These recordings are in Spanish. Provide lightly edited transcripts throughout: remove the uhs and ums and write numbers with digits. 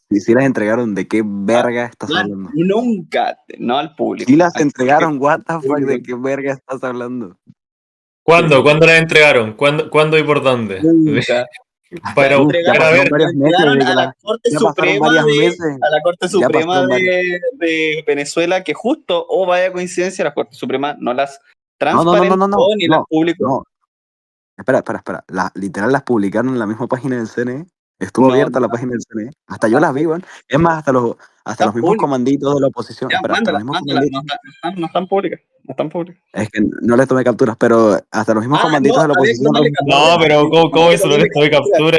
Y si las entregaron, ¿de qué Ah, verga estás hablando? nunca, no al público. Si las al entregaron, what the fuck, público. ¿de qué verga estás hablando? ¿Cuándo? ¿Cuándo las entregaron? ¿Cuándo y por dónde? Nunca. Para Uf, buscar ya a pasaron ver. varios meses Entregaron de que a la Corte ya pasaron Suprema varios meses. a la Corte Ya Suprema pasaron varios. de Venezuela, que justo, vaya coincidencia, la Corte Suprema no las No, transparentó ni las publicó. no. Espera. Literal las publicaron en la misma página del CNE. Estuvo No, abierta la página del CNE. Hasta yo las vi, tampoco. weón. Es más, hasta los Están mismos públicas. comanditos de la oposición. Ya, Espera, hasta los mándalas, mismos mándalas. comanditos. No están públicas. No están públicas. Es que no les tomé capturas, pero hasta los mismos No, comanditos de la había que oposición tomarle captura. No, pero ¿cómo eso no les tomé captura?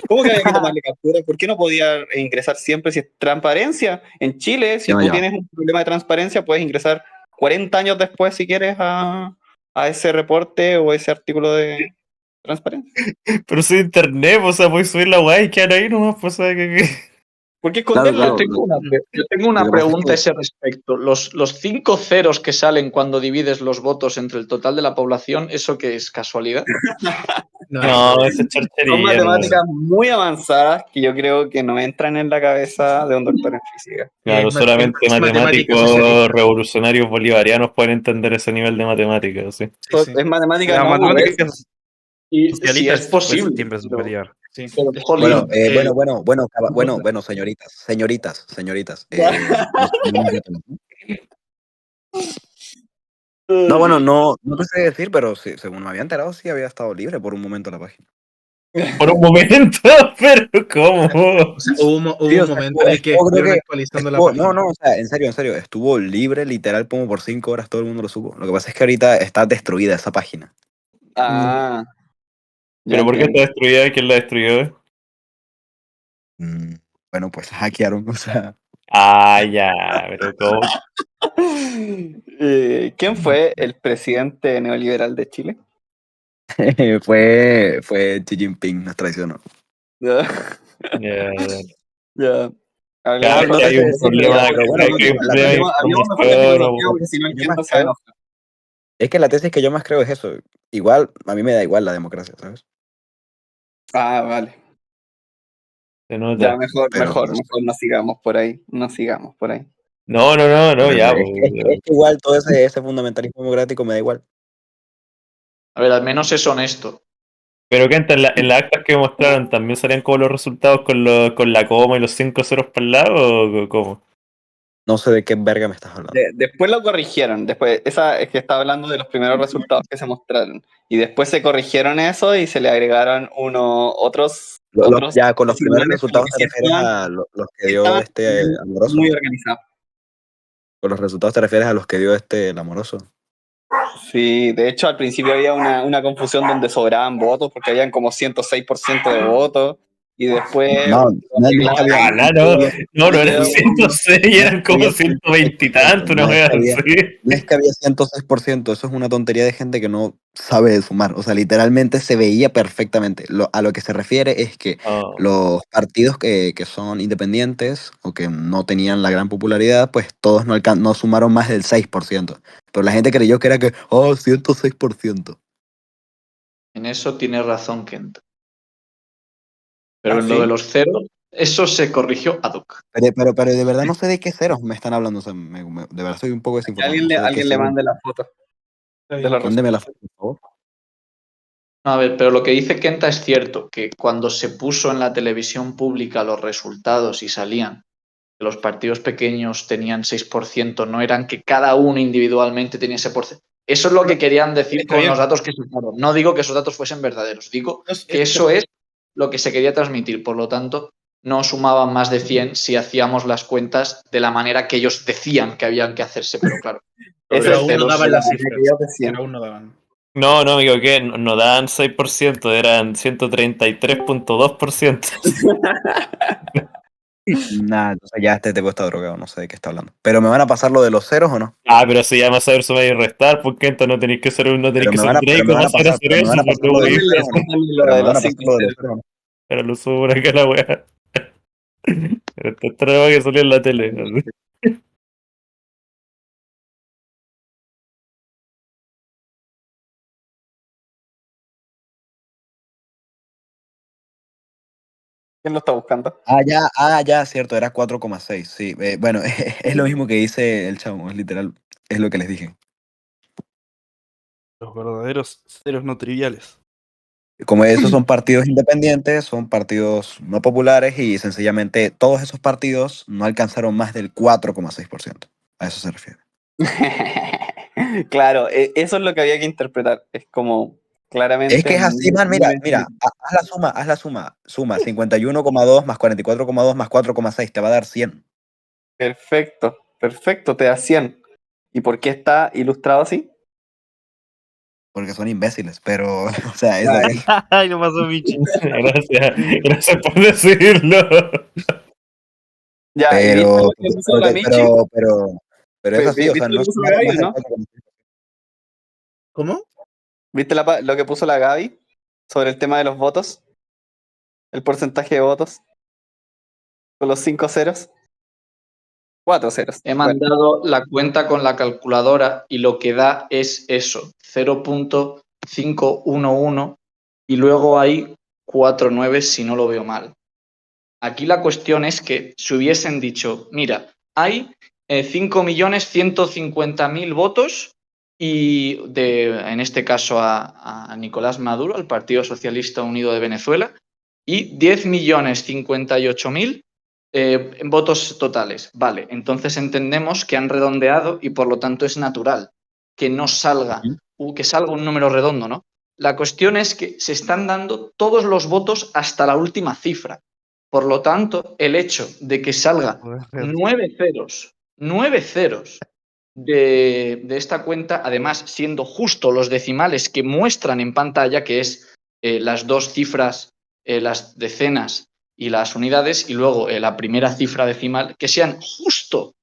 ¿Cómo que había que tomarle captura? ¿Por qué no podía ingresar siempre si es transparencia? En Chile, si Ya, tú ya. tienes un problema de transparencia, puedes ingresar 40 años después, si quieres, a ese reporte o ese artículo de transparencia. Pero soy internet, o sea, puedes subir la weá y quedar ahí nomás, pues, ¿sabes qué? ¿Por qué Claro, esconderla? Yo tengo una Lo que pasa es pregunta que- a ese respecto. Los 5 ceros que salen cuando divides los votos entre el total de la población, ¿eso qué es? ¿Casualidad? No, esa es Son charchería. matemáticas muy avanzadas que yo creo que no entran en la cabeza de un doctor en física. Claro, solamente es matemático, sí, matemáticos revolucionarios bolivarianos pueden entender ese nivel de matemáticas, ¿sí? sí. Es matemática La no matemática gruesa. Y socialista si es pues, posible. siempre es pero- superior. Sí. pero, jolín, Bueno, señoritas. No, bueno, no te sé decir, pero sí, según me había enterado, sí había estado libre por un momento la página. Por un momento, pero ¿cómo? O sea, hubo Sí, o un sea, momento en el que estuvo, creo estuvieron que actualizando la estuvo- página. no, o sea, en serio, estuvo libre literal como por 5 horas, todo el mundo lo supo. Lo que pasa es que ahorita está destruida esa página. Ah, ya ¿Pero por qué entiendo. está destruida? ¿Quién la destruyó? Bueno, pues la hackearon, o sea, Ah, ya, pero ¿cómo? ¿Quién fue el presidente neoliberal de Chile? fue Xi Jinping, nos traicionó. Ya, Ya, ya. ya, Hablemos, no que te hay sé un decir, problema, pero bueno, que hay un problema de hablemos mejor de información, filosofía porque si no yo entiendo más se va a creo, enojar. es que la tesis que yo más creo es eso. Igual, a mí me da igual la democracia, ¿sabes? Ah, vale. se Ya, nota. Pero mejor no sigamos por ahí. No sigamos por ahí. No, ya, es que igual todo ese fundamentalismo democrático me da igual. A ver, al menos es honesto. Pero que en las actas que mostraron también salían como los resultados con la coma y los 5 ceros para el lado, ¿o cómo? No sé de qué verga me estás hablando. Después lo corrigieron. Después, esa es que estaba hablando de los primeros resultados que se mostraron. Y después se corrigieron eso y se le agregaron otros Ya con los primeros decisiones, resultados porque te sí refieres a los que dio Amoroso. muy organizados. Con los resultados te refieres a los que dio el Amoroso. Sí, de hecho al principio había una confusión donde sobraban votos porque habían como 106% de votos y después No es que había, no eran 106, eran como 120 y tanto, una wea así. no es que había 106%, eso es una tontería de gente que no sabe sumar. O sea, literalmente se veía perfectamente. A lo que se refiere es que Oh. los partidos que son independientes o que no tenían la gran popularidad, pues todos no sumaron más del 6%. Pero la gente creyó que era 106%. En eso tiene razón Kent. Pero en ¿sí? lo de los ceros, eso se corrigió ad hoc. Pero de verdad no sé de qué ceros me están hablando. O sea, de verdad soy un poco Que desinformado. No sé de qué alguien le ceros. mande la foto. De los Mándeme la foto, por favor. No, a ver, pero lo que dice Kenta es cierto, que cuando se puso en la televisión pública los resultados y salían que los partidos pequeños tenían 6%, no eran que cada uno individualmente tenía ese porcentaje. Eso es lo que querían decir con los datos que sacaron. No digo que esos datos fuesen verdaderos, digo que eso es lo que se quería transmitir. Por lo tanto, no sumaban más de 100 si hacíamos las cuentas de la manera que ellos decían que habían que hacerse, pero claro. Pero aún no daban las manera cifras. que ellos decían. Pero aún no daban. No, me equivoqué, no daban 6%, eran 133.2%. Nada, entonces ya este tipo está drogado, no sé de qué está hablando. ¿Pero me van a pasar lo de los ceros o no? Ah, pero si ya saber sumar y restar, porque entonces no tenéis que ser Pero me van a Drake pero me van para a pasar, hacer pero me eso, van a pasar lo de los ceros o no. Pero me van a pasar lo de los ceros o no. Pero lo subo por acá la wea. Esta trama que salió en la tele. ¿Quién lo está buscando? Ya, cierto, era 4,6, sí. Bueno, es lo mismo que dice el chavo, es literal, es lo que les dije. Los verdaderos ceros no triviales. Como esos son partidos independientes, son partidos no populares y sencillamente todos esos partidos no alcanzaron más del 4,6%. A eso se refiere. Claro, eso es lo que había que interpretar. Es como claramente. Es que es así, man, mira, haz la suma. Suma 51,2 más 44,2 más 4,6, te va a dar 100. Perfecto, te da 100. ¿Y por qué está ilustrado así? Porque son imbéciles, pero, o sea, eso es. Ay, lo pasó Michi. Gracias por decirlo. Ya, ¿y viste Pero, lo que puso la Michi? pero es así, o sea, ¿Viste lo no que puso la sumaron Gaby, más del no? 4,6. ¿Cómo? ¿Viste lo que puso la Gaby sobre el tema de los votos? El porcentaje de votos. Con los 5 ceros. 4 ceros. He Bueno, mandado la cuenta con la calculadora y lo que da es eso, 0.511 y luego hay 4,9 si no lo veo mal. Aquí la cuestión es que si hubiesen dicho, mira, hay 5.150.000 votos y en este caso a Nicolás Maduro, al Partido Socialista Unido de Venezuela, y 10.058.000 votos totales. Vale, entonces entendemos que han redondeado y por lo tanto es natural que no salga, que salga un número redondo, ¿no? La cuestión es que se están dando todos los votos hasta la última cifra. Por lo tanto, el hecho de que salga 9 ceros de esta cuenta, además siendo justo los decimales que muestran en pantalla, que es las dos cifras, las decenas y las unidades, y luego la primera cifra decimal, que sean justo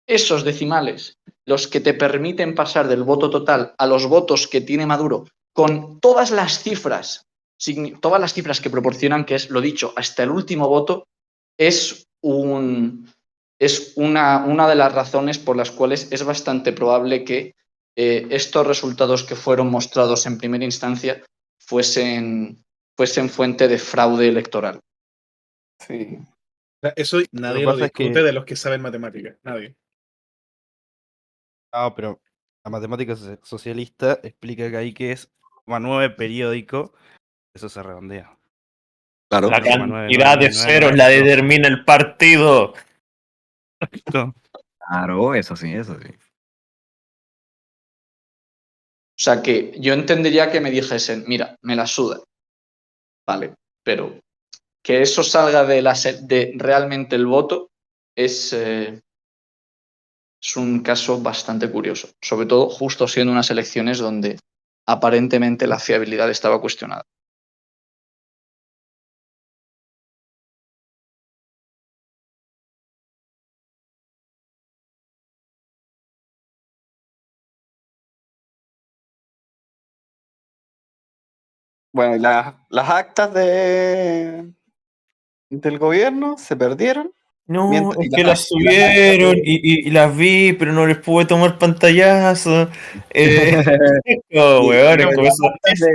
esos decimales los que te permiten pasar del voto total a los votos que tiene Maduro con todas las cifras que proporcionan, que es lo dicho, hasta el último voto, es una de las razones por las cuales es bastante probable que estos resultados que fueron mostrados en primera instancia fuesen fuente de fraude electoral. sí. Eso nadie Lo lo que pasa es discute que- de los que saben matemáticas. Nadie. No, pero la matemática socialista explica que ahí que es 0,9 periódico, eso se redondea. Claro. La 0,9, cantidad de ceros la determina el partido. Claro, eso sí, eso sí. O sea que yo entendería que me dijesen, mira, me la suda. Vale, pero que eso salga de realmente el voto es un caso bastante curioso. Sobre todo justo siendo unas elecciones donde aparentemente la fiabilidad estaba cuestionada. Bueno, y las actas del gobierno se perdieron. No, Y es que las subieron y las vi, pero no les pude tomar pantallazo. No, weón,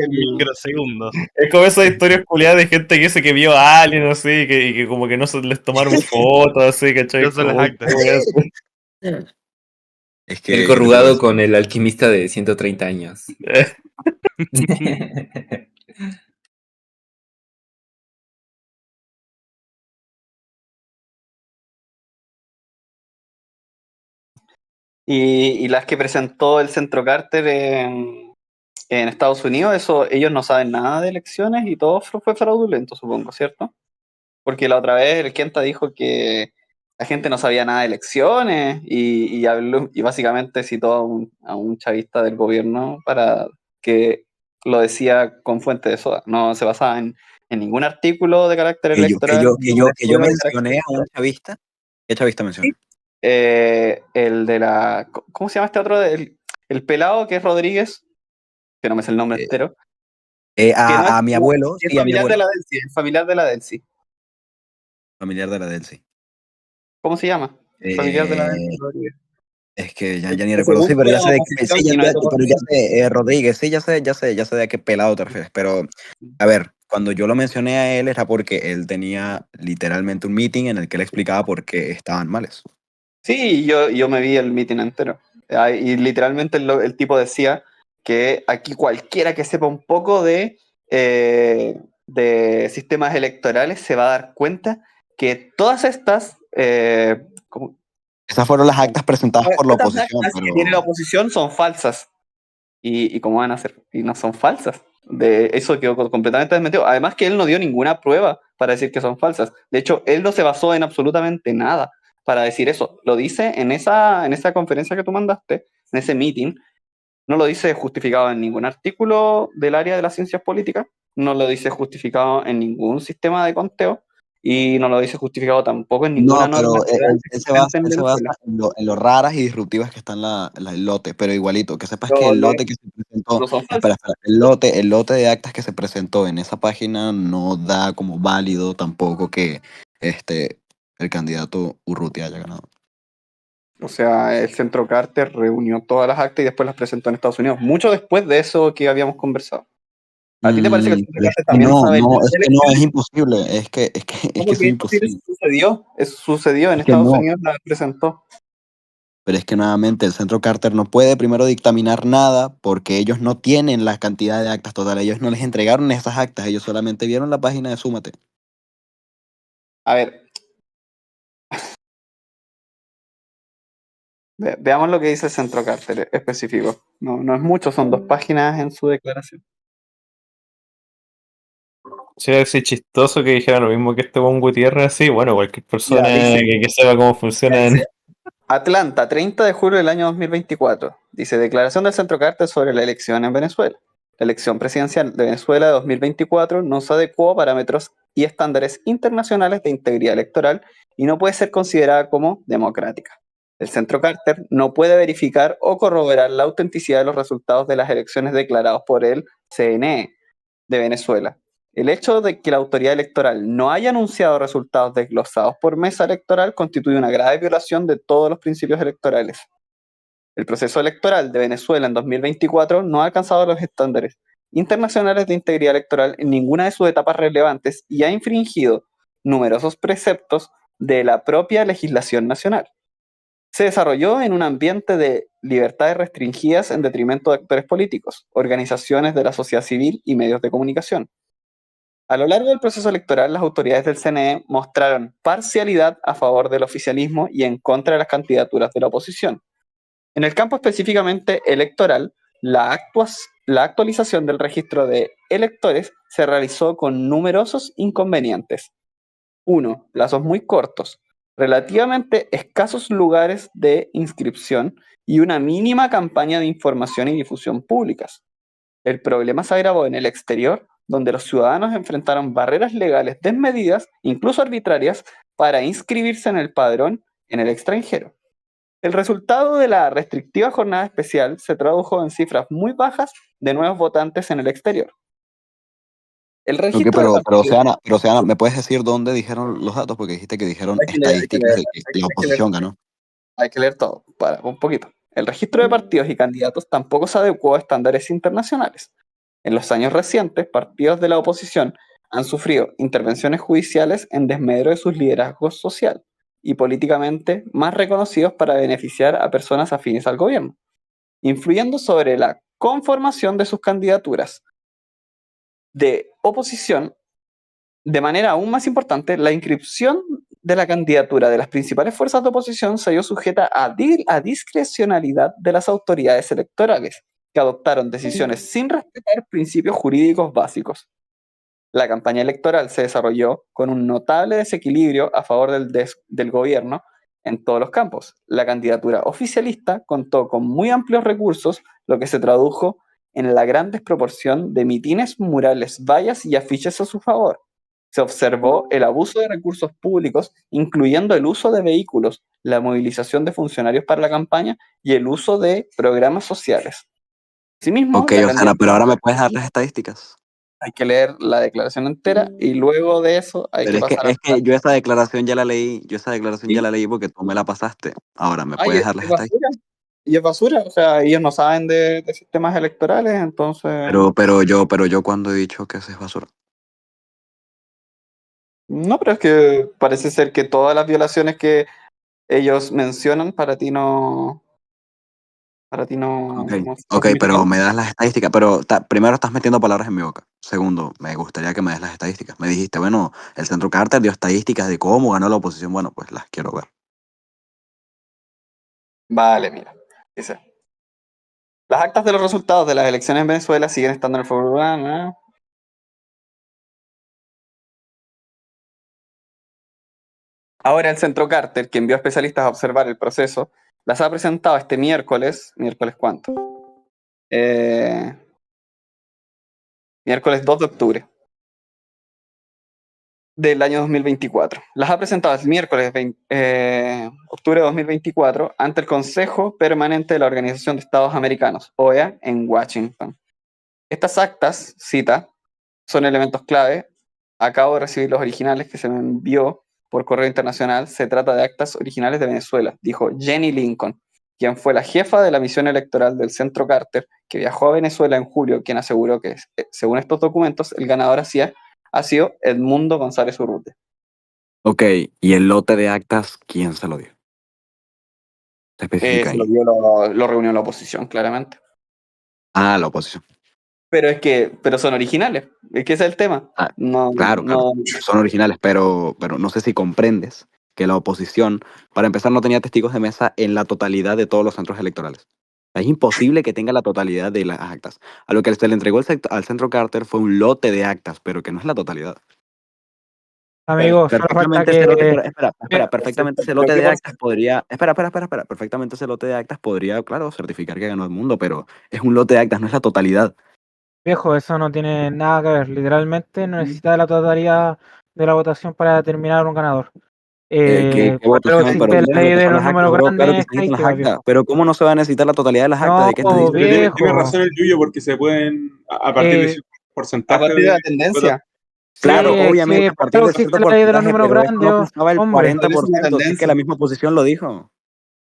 microsegundos. es como esas historias culiadas de gente que dice que vio a alguien, así, y que como que no se les tomaron fotos, así, ¿cachai? No son las Como, actas. Es que El corrugado con el alquimista de 130 años. Y las que presentó el Centro Carter en Estados Unidos, eso ellos no saben nada de elecciones y todo fue fraudulento, supongo, ¿cierto? Porque la otra vez el Kenta dijo que la gente no sabía nada de elecciones y habló y básicamente citó a un chavista del gobierno para que lo decía con fuente de soda. No se basaba en ningún artículo de carácter electoral. Que yo mencioné a un chavista. ¿Qué chavista mencioné? El de la. ¿Cómo se llama este otro? El pelado que es Rodríguez, que no me sé el nombre entero. A mi abuelo, Es sí, a mi familiar de abuelo. la Delcy, es familiar de la Delcy. Familiar de la Delcy. ¿Cómo se llama? Familiar de la Delcy Rodríguez. Es que ya ni recuerdo, sí, pero ya sé de qué, Rodríguez, sí, ya sé de a qué pelado te refieres. Pero, a ver, cuando yo lo mencioné a él era porque él tenía literalmente un meeting en el que él explicaba por qué estaban males. Sí, yo me vi el meeting entero. Y literalmente el tipo decía que aquí cualquiera que sepa un poco de sistemas electorales se va a dar cuenta que todas estas como Esas fueron las actas presentadas por la estas oposición, actas que tiene la oposición son falsas. ¿Y cómo van a ser? Y no son falsas. De eso quedó completamente desmentido. Además que él no dio ninguna prueba para decir que son falsas. De hecho, él no se basó en absolutamente nada para decir eso. Lo dice en esa conferencia que tú mandaste, en ese meeting. No lo dice justificado en ningún artículo del área de las ciencias políticas. No lo dice justificado en ningún sistema de conteo. Y no lo dice justificado tampoco en ninguna No, pero normativa él se basa, existente en Venezuela. en lo raras y disruptivas que están el lote, pero igualito, que sepas que Pero el lote que se presentó, no son espera, falsas. el lote de actas que se presentó en esa página no da como válido tampoco que el candidato Urrutia haya ganado. O sea, el Centro Carter reunió todas las actas y después las presentó en Estados Unidos, mucho después de eso que habíamos conversado. ¿A ti te parece que el Centro Pero es Carter que también no, sabe no, nada es de que no, es elecciones? imposible, es que ¿Cómo eso que es es imposible? imposible. Eso sucedió en Es que Estados no, Unidos, la presentó. pero es que nuevamente el Centro Carter no puede primero dictaminar nada porque ellos no tienen la cantidad de actas total, ellos no les entregaron esas actas, ellos solamente vieron la página de Súmate. A ver, veamos lo que dice el Centro Carter específico. No, no es mucho, son 2 páginas en su declaración. Sí, es chistoso que dijera lo mismo que este buen Gutiérrez, así, bueno, cualquier persona Mira, dice, que sepa cómo funcionan. Atlanta, 30 de julio del año 2024. Dice, declaración del Centro Carter sobre la elección en Venezuela. La elección presidencial de Venezuela de 2024 no se adecuó a parámetros y estándares internacionales de integridad electoral y no puede ser considerada como democrática. El Centro Carter no puede verificar o corroborar la autenticidad de los resultados de las elecciones declarados por el CNE de Venezuela. El hecho de que la autoridad electoral no haya anunciado resultados desglosados por mesa electoral constituye una grave violación de todos los principios electorales. El proceso electoral de Venezuela en 2024 no ha alcanzado los estándares internacionales de integridad electoral en ninguna de sus etapas relevantes y ha infringido numerosos preceptos de la propia legislación nacional. Se desarrolló en un ambiente de libertades restringidas en detrimento de actores políticos, organizaciones de la sociedad civil y medios de comunicación. A lo largo del proceso electoral, las autoridades del CNE mostraron parcialidad a favor del oficialismo y en contra de las candidaturas de la oposición. En el campo específicamente electoral, la actualización del registro de electores se realizó con numerosos inconvenientes. 1. Plazos muy cortos, relativamente escasos lugares de inscripción y una mínima campaña de información y difusión públicas. El problema se agravó en el exterior, donde los ciudadanos enfrentaron barreras legales desmedidas, incluso arbitrarias, para inscribirse en el padrón en el extranjero. El resultado de la restrictiva jornada especial se tradujo en cifras muy bajas de nuevos votantes en el exterior. El Ok, registro de partidos. pero Oceana, ¿me puedes decir dónde dijeron los datos? Porque dijiste que dijeron Hay que leer, estadísticas de que la hay que leer, oposición ganó. hay que leer todo, para un poquito. El registro de partidos y candidatos tampoco se adecuó a estándares internacionales. En los años recientes, partidos de la oposición han sufrido intervenciones judiciales en desmedro de sus liderazgos social y políticamente más reconocidos para beneficiar a personas afines al gobierno, influyendo sobre la conformación de sus candidaturas de oposición. De manera aún más importante, la inscripción de la candidatura de las principales fuerzas de oposición se vio sujeta a discrecionalidad de las autoridades electorales, que adoptaron decisiones sin respetar principios jurídicos básicos. La campaña electoral se desarrolló con un notable desequilibrio a favor del gobierno en todos los campos. La candidatura oficialista contó con muy amplios recursos, lo que se tradujo en la gran desproporción de mitines, murales, vallas y afiches a su favor. Se observó el abuso de recursos públicos, incluyendo el uso de vehículos, la movilización de funcionarios para la campaña y el uso de programas sociales. Asimismo, Ok, la Oceana, pero candidatura ahora me puedes dar las estadísticas. hay que leer la declaración entera y luego de eso hay Pero que pasar al es que yo esa declaración ya la leí, sí. porque tú me la pasaste. Ahora, ¿me Ay, puedes dar las es estadísticas? basura. Y es basura, o sea, ellos no saben de sistemas electorales, entonces Pero yo cuando he dicho que eso es basura. No, pero es que parece ser que todas las violaciones que ellos mencionan para ti Ok, no son ok, pero me significantes. das las estadísticas, pero primero estás metiendo palabras en mi boca. Segundo, me gustaría que me des las estadísticas. Me dijiste, bueno, el Centro Carter dio estadísticas de cómo ganó la oposición. Bueno, pues las quiero ver. Vale, mira. Dice, las actas de los resultados de las elecciones en Venezuela siguen estando en el foro urbano. Ahora el Centro Carter, que envió especialistas a observar el proceso, las ha presentado este ¿miércoles cuánto? Eh, miércoles 2 de octubre del año 2024. Las ha presentado el miércoles octubre de 2024 ante el Consejo Permanente de la Organización de Estados Americanos, OEA, en Washington. Estas actas, cita, son elementos clave. Acabo de recibir los originales que se me envió por correo internacional. Se trata de actas originales de Venezuela, dijo Jenny Lincoln, quien fue la jefa de la misión electoral del Centro Carter, que viajó a Venezuela en julio, quien aseguró que, según estos documentos, el ganador ha sido Edmundo González Urrutia. Ok, ¿y el lote de actas, quién se lo dio? Se especifica Se lo ahí. dio, lo reunió la oposición, claramente. Ah, la oposición. Pero son originales, es que ese es el tema. Ah, No, claro, claro, no, son originales, pero no sé si comprendes que la oposición, para empezar, no tenía testigos de mesa en la totalidad de todos los centros electorales. Es imposible que tenga la totalidad de las actas. A lo que se le entregó al Centro Carter fue un lote de actas, pero que no es la totalidad. pero, Amigo, solo falta Perfectamente ese lote, que... pero espera, perfectamente ese pero lote ¿qué de pasa? actas podría, espera, perfectamente ese lote de actas podría, claro, certificar que ganó el mundo, pero es un lote de actas, no es la totalidad. Viejo, eso no tiene nada que ver. Literalmente no necesita de la totalidad de la votación para determinar un ganador. ¿Qué Por algo votación? Pero existe la dices lo ley que de son los las actas, números bro, grandes claro en que se necesitan las estadística, actas, viejo. pero ¿cómo no se va a necesitar la totalidad de las actas? No, ¿De qué estás diciendo? Pero tiene viejo. razón el Yuyo, porque se pueden, a partir de Eh, cierto A porcentaje partir de la de votos. tendencia. sí, Claro, es obviamente, que a por partir algo de existe cierto la ley de los porcentaje, números pero eso no grandes, pasaba el hombre. Establece una 40%, si es que la tendencia. misma oposición lo dijo.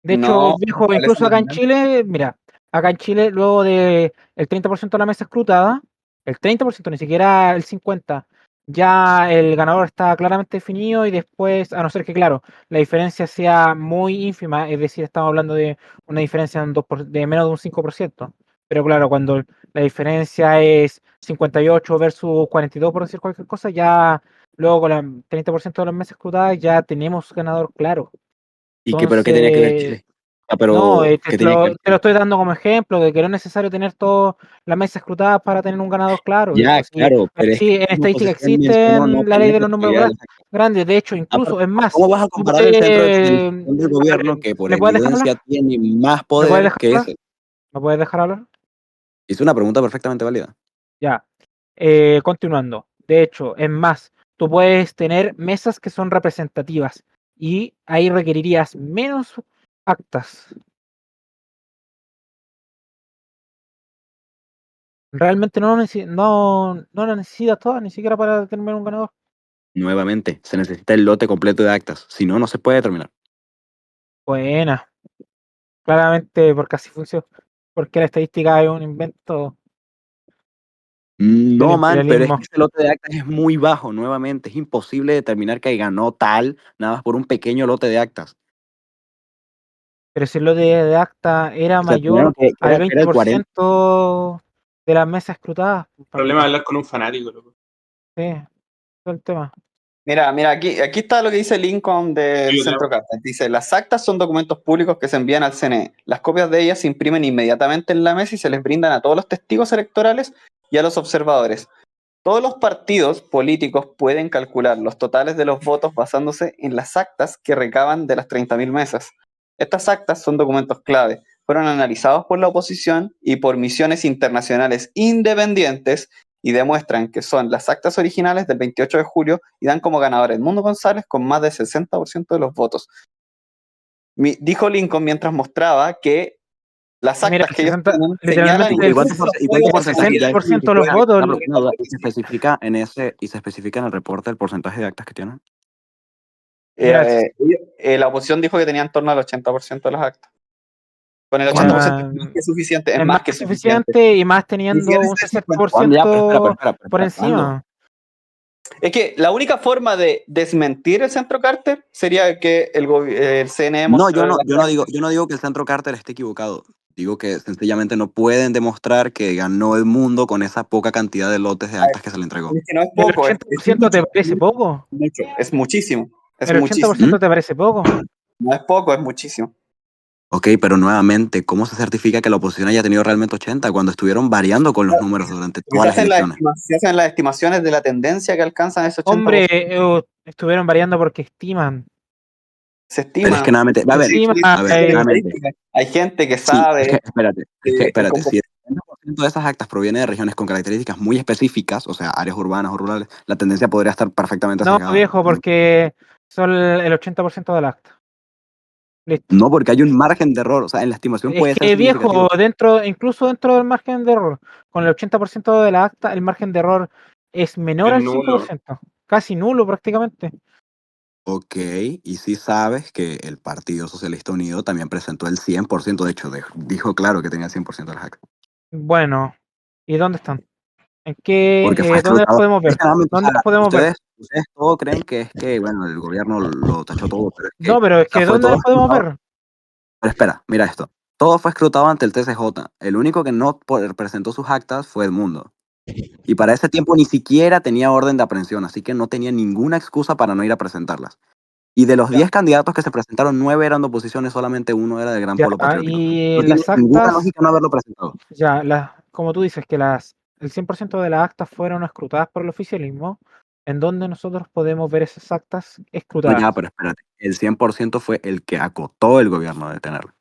De hecho, No, viejo, establece incluso una acá en tendencia. Chile, mira, acá en Chile, luego de el 30% de la mesa escrutada, el 30%, ni siquiera el 50%, ya el ganador está claramente definido y después, a no ser que, claro, la diferencia sea muy ínfima, es decir, estamos hablando de una diferencia de, de menos de un 5%, pero claro, cuando la diferencia es 58 versus 42, por decir cualquier cosa, ya luego con el 30% de las mesas escrutadas ya tenemos ganador claro. Pero qué tenía que ver Entonces, Chile? Ah, no, pero, ¿qué tenía que ver te lo Chile? estoy dando como ejemplo de que no es necesario tener todas las mesas escrutadas para tener un ganador claro, Ya, viejo. Sí, claro, pero es que sí, la en misma estadística oposición mencionó no existen la ley tener de la los números totalidad de las actas. grandes, de hecho, incluso, Aparte, es más, ¿cómo vas a tú comparar el centro de la puedes, gestión del a ver, gobierno que por ¿me puedes dejar evidencia hablar? tiene más ¿Me puedes poder dejar que hablar? ese? ¿Me puedes dejar hablar? Es una pregunta perfectamente válida. Ya, continuando. De hecho, es más, tú puedes tener mesas que son representativas y ahí requerirías menos actas. Realmente no lo necesitas todas, ni siquiera para determinar un ganador. Nuevamente, se necesita el lote completo de actas, si no, no se puede determinar. Buena, claramente porque así funciona. Porque la estadística es un invento del No, man, pero es que imperialismo. ese lote de actas es muy bajo, nuevamente. Es imposible determinar que ganó tal, nada más por un pequeño lote de actas. Pero si lo de acta era O sea, mayor al que era veinte el por 40. ciento de las mesas escrutadas, pues, El problema es Pablito. hablar con un fanático, loco. Sí, todo el tema. Mira, aquí está lo que dice Lincoln del Yo te Centro hago. Carter. Dice, las actas son documentos públicos que se envían al CNE. Las copias de ellas se imprimen inmediatamente en la mesa y se les brindan a todos los testigos electorales y a los observadores. Todos los partidos políticos pueden calcular los totales de los votos basándose en las actas que recaban de las 30.000 mesas. Estas actas son documentos clave. Fueron analizados por la oposición y por misiones internacionales independientes y demuestran que son las actas originales del 28 de julio y dan como ganador Edmundo González con más del 60% de los votos. Dijo Lincoln mientras mostraba que las Mira, actas que ellos tienen señalan literalmente ¿Y cuánto, y cuánto el porcentaje? Ya, 60% de los disculpa, votos. una duda, ¿y se especifica en el reporte el porcentaje de actas que tienen? Mira, La oposición dijo que tenía en torno al 80% de las actas. Con el ¿Cuándo? 80% es más que suficiente, es es más más que que suficiente. suficiente y más Quisiera teniendo un ser 50. ¿Cuándo? Ya, pero espera, 60% por ¿cuándo? encima. Es que la única forma de desmentir el centro Carter sería que el CNE No, yo mostrara no, las yo no digo que el centro Carter esté equivocado. Digo que sencillamente no pueden demostrar que ganó el mundo con esa poca cantidad de lotes de actas que se le entregó. Es que no es ¿El poco, es 80% te parece poco? mucho, es muchísimo. Es ¿El muchísimo. 80% te parece poco? No es poco, es muchísimo. Ok, pero nuevamente, ¿cómo se certifica que la oposición haya tenido realmente 80 cuando estuvieron variando con los números durante Porque todas las elecciones? se hacen las estimaciones de la tendencia que alcanzan ese 80%. Hombre, estuvieron variando porque estiman. Se Pero es que estima. nuevamente, a ver, nuevamente, Hay gente que sí, sabe. es que espérate, el si el 70% de esas actas proviene de regiones con características muy específicas, o sea, áreas urbanas o rurales, la tendencia podría estar perfectamente No, sesgada. viejo, porque son el 80% del acta. Listo. No, porque hay un margen de error, o sea, en la estimación Es puede ser que, viejo, significativo. incluso dentro del margen de error, con el 80% de la acta, el margen de error es menor Es al nulo. 5%. Casi nulo prácticamente. Ok, y sí sabes que el Partido Socialista Unido también presentó el 100%, de hecho, dijo claro que tenía el 100% de las actas. Bueno, ¿y dónde están? Porque fue ¿Dónde las escrutado. podemos ver? Es que realmente, o ¿Dónde sea, las podemos ver? ustedes todo creen que es que, bueno, el gobierno lo tachó todo, pero es que, No, pero es o sea, que fue ¿dónde todo las podemos escrutado. ver? Pero espera, mira esto. Todo fue escrutado ante el TCJ. El único que no presentó sus actas fue Edmundo. Y para ese tiempo ni siquiera tenía orden de aprehensión, así que no tenía ninguna excusa para no ir a presentarlas. Y de los 10 candidatos que se presentaron, 9 eran de oposición y solamente uno era del Gran Ya, Polo Patriótico. y No tiene las ninguna actas, lógica no haberlo presentado. ya, como tú dices, que el 100% de las actas fueron escrutadas por el oficialismo, ¿en dónde nosotros podemos ver esas actas No, escrutadas? ya, pero espérate. El 100% fue el que acotó el gobierno de tenerlo.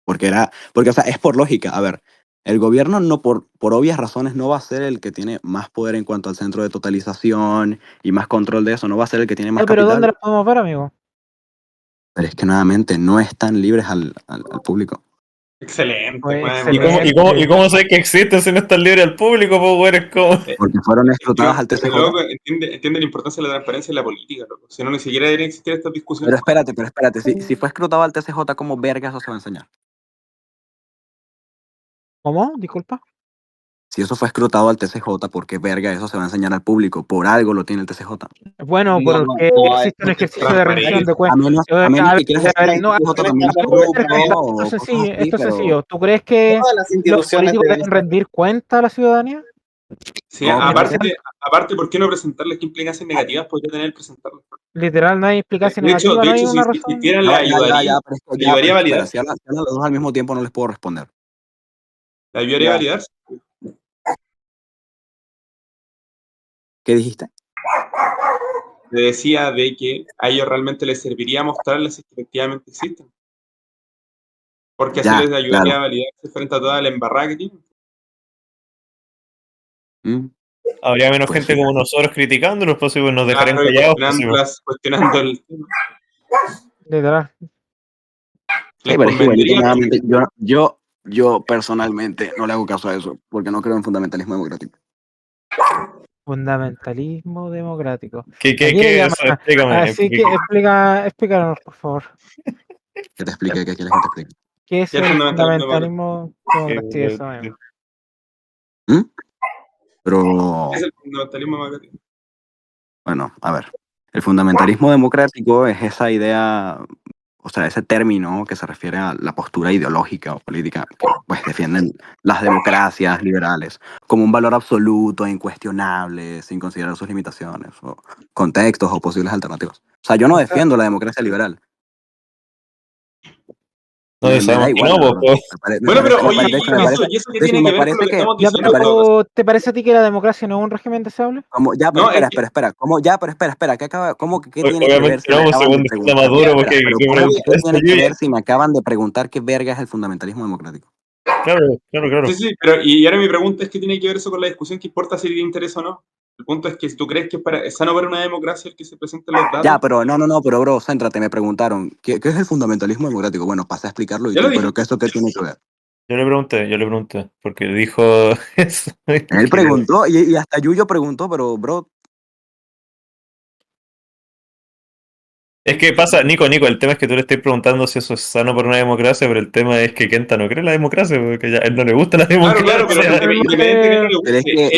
Porque, o sea, es por lógica. A ver, el gobierno no por obvias razones no va a ser el que tiene más poder en cuanto al centro de totalización y más control de eso, no va a ser el que tiene más Ay, pero ¿dónde capital, las podemos ver, amigo? pero es que nuevamente no están libres al público. Excelente, Pues buena ¿Y democracia. excelente. cómo sé que existen si no están libres al público, pues, güey? Es como... Porque fueron escrutadas al Pero, TCJ. loco, entiende la importancia de la transparencia en la política, loco. Si no, ni siquiera deberían existir estas discusiones. Pero espérate, si fue escrutado al TCJ, ¿cómo verga eso se va a enseñar? ¿Cómo? Disculpa. Si eso fue escrutado al TCJ, ¿por qué verga eso se va a enseñar al público? Por algo lo tiene el TCJ. Bueno, No, porque no, existe un es ejercicio de rendición de transparencia. cuentas. A menos que quieras decir que el No, TCJ también es esto corrupto es o cosas sencillo, así, esto es pero sencillo. ¿Tú crees que Todas las los instituciones políticos deben deben estar. rendir cuenta a la ciudadanía? Sí, no, pero aparte, ¿por qué no presentarles qué implicancias negativas podría tener presentarlo? Literal, no hay explicación De negativa, no hay hecho, una si razón. existieran, le ayudaría a pero espera, validar. si hablan los dos al mismo tiempo no les puedo responder. Le ayudaría a Ya. validar. ¿Qué dijiste? Le decía de que a ellos realmente les serviría mostrarles si efectivamente existen. Porque así Ya, les ayudaría claro. a validarse frente a toda la embarrada que tienen. Mm, Habría menos Pues gente sí. como nosotros criticándolos, pues, y nos dejarían Claro, y callados, pues, sí, pues. cuestionando el tema. Literal. Sí, Les pero es que igualito, convendría. nuevamente, yo personalmente no le hago caso a eso, porque no creo en fundamentalismo democrático. Fundamentalismo democrático. ¿Qué Aquí le es llama. eso? Explícame. Así que explícanos, por favor. Que te explique, ¿qué quieres que te explique? ¿Qué es ¿Qué es el fundamentalismo fundamentalismo democrático? Sí, eso mismo. ¿Mm? Pero, ¿Qué es el fundamentalismo democrático? bueno, a ver. El fundamentalismo democrático es esa idea, o sea, ese término que se refiere a la postura ideológica o política que pues defienden las democracias liberales como un valor absoluto e incuestionable, sin considerar sus limitaciones o contextos o posibles alternativas. O sea, yo no O sea, defiendo la democracia liberal. No, Me da sabemos que igual, no, la pues, verdad. pues. Bueno, pero oye, De hecho, ¿y eso, y eso qué tiene que me ver con parece lo que que, estamos ya, diciendo? pero ¿te parece a ti que la democracia no es un régimen deseable? como, ya, pero No, es que espera, espera, ¿qué tiene que Obviamente ver si me no, pues, acaban de según decía preguntar? Maduro, Espera, porque pero que ¿cómo que preguntó qué esto, tiene yo que ya. ver si me acaban de preguntar qué verga es el fundamentalismo democrático? Claro. sí, pero y ahora mi pregunta es qué tiene que ver eso con la discusión, qué importa si te interesa o no. El punto es que si tú crees que es sano para una democracia el que se presenten los datos, Ya, pero no, pero bro, céntrate, me preguntaron, ¿qué es el fundamentalismo democrático? Bueno, pasé a explicarlo y ya lo tú, dije. pero ¿qué eso qué tiene que ver? Yo le pregunté, porque dijo eso. Él preguntó y hasta Yuyo preguntó, pero bro, Es que pasa, Nico, el tema es que tú le estás preguntando si eso es sano para una democracia, pero el tema es que Kenta no cree en la democracia, porque a él no le gusta la Claro, claro, pero democracia. independiente que no le Pero guste, él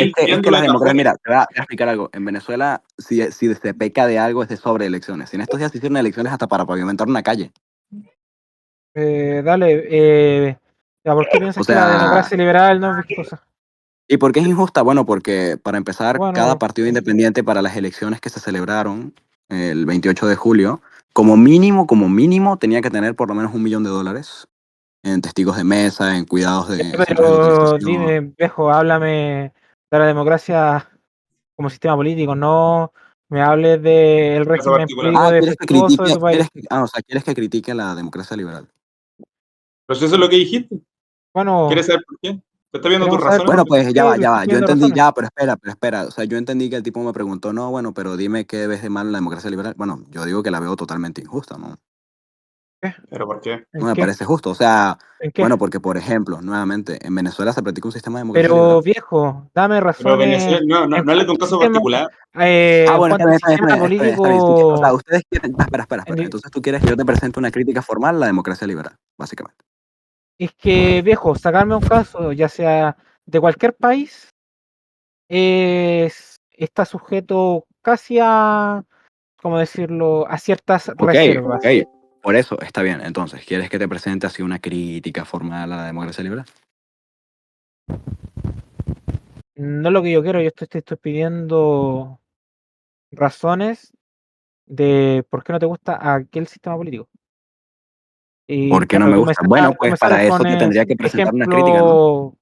es que viendo las de democracias, afuera. mira, te voy a explicar algo. En Venezuela, si se peca de algo, es de sobre elecciones. Si en estos días se hicieron elecciones hasta para pavimentar una calle. Dale, ¿por qué O piensas que la sea, democracia liberal no es virtuosa? ¿y por qué es injusta? Bueno, porque para empezar, cada Bueno, partido independiente para las elecciones que se celebraron el 28 de julio, como mínimo, tenía que tener por lo menos $1 millón en testigos de mesa, en cuidados ya, de centros de pero documentación. dime, viejo, háblame de la democracia como sistema político, no me hables del Caso régimen particular. político ¿Quieres que defectuoso de critique? tu país. O sea, ¿quieres que critique la democracia liberal? Pero si eso es lo que dijiste, Bueno, ¿quieres saber por qué? ¿Te estás viendo tus queremos saber razones? Bueno, por pues ya qué va, le ya estoy va. Yo pidiendo entendí, razones. ya, pero espera. O sea, yo entendí que el tipo me preguntó, no, bueno, pero dime qué ves de mal en la democracia liberal. Bueno, yo digo que la veo totalmente injusta, ¿no? ¿Qué? ¿Pero por qué? ¿En No me qué? parece justo. O sea, ¿En qué? bueno, porque, por ejemplo, nuevamente, en Venezuela se practica un sistema de democracia Pero liberal. viejo, dame Pero razones Venezuela, no, no, en no hables de un cuántos caso sistemas, particular. en Bueno, está cuántos bien, está bien, sistemas está bien. O sea, políticos. ustedes quieren. Espera. Entonces tú quieres que yo te presente una crítica formal a la democracia liberal, básicamente. Es que, viejo, sacarme un caso, ya sea de cualquier país, está sujeto casi a, ¿cómo decirlo?, a ciertas Ok, reservas. ok. Por eso está bien. Entonces, ¿quieres que te presente así una crítica formal a la democracia liberal? No es lo que yo quiero, te estoy pidiendo razones de por qué no te gusta aquel sistema político. Y ¿Por qué no claro, me gusta? Bueno, tú pues me sales para eso con te tendría que presentar una crítica, ¿no? ejemplo,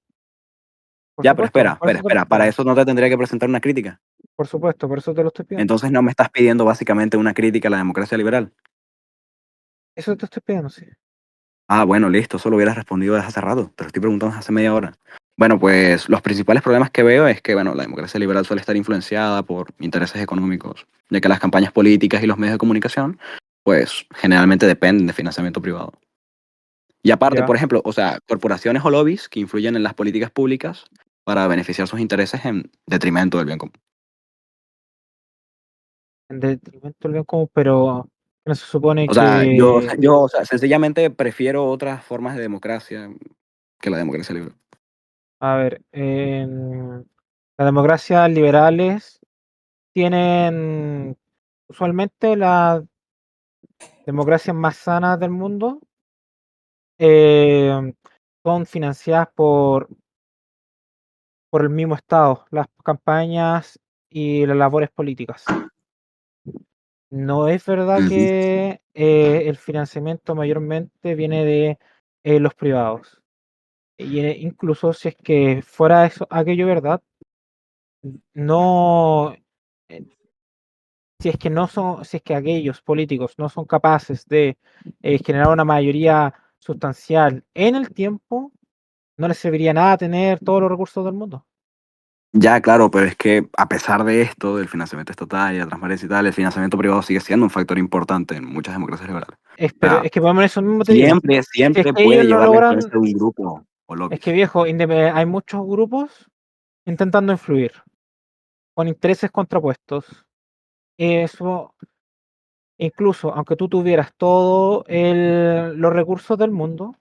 por Ya, pero supuesto, por eso te lo estoy Para pidiendo, eso no te tendría que presentar una crítica. por supuesto, por eso te lo estoy pidiendo. Entonces no me estás pidiendo básicamente una crítica a la democracia liberal. Eso te estoy pidiendo, sí. Ah, bueno, listo, eso lo hubieras respondido desde hace rato. Te lo estoy preguntando desde hace media hora. Bueno, pues los principales problemas que veo es que, bueno, la democracia liberal suele estar influenciada por intereses económicos, ya que las campañas políticas y los medios de comunicación, pues generalmente dependen de financiamiento privado. Y aparte, Ya, por ejemplo, o sea, corporaciones o lobbies que influyen en las políticas públicas para beneficiar sus intereses en detrimento del bien común. en detrimento del bien común, pero no se supone O sea, que, o sea, sencillamente prefiero otras formas de democracia que la democracia liberal. a ver, las democracias liberales tienen usualmente las democracias más sanas del mundo, eh, son financiadas por el mismo Estado, las campañas y las labores políticas. No es verdad Ujú. que el financiamiento mayormente viene de los privados. Y incluso si es que fuera eso, aquello verdad, no, eh, si es que aquellos políticos no son capaces de generar una mayoría sustancial en el tiempo, no les serviría nada tener todos los recursos del mundo. Ya, claro, pero es que a pesar de esto, del financiamiento estatal y la transparencia y tal, el financiamiento privado sigue siendo un factor importante en muchas democracias liberales. O Pero sea, es que por eso mismo te digo, si es siempre que ellos puede no llevar la logran, influencia de un grupo o es que lobbies. viejo, hay muchos grupos intentando influir con intereses contrapuestos. Eso, incluso aunque tú tuvieras todos los recursos del mundo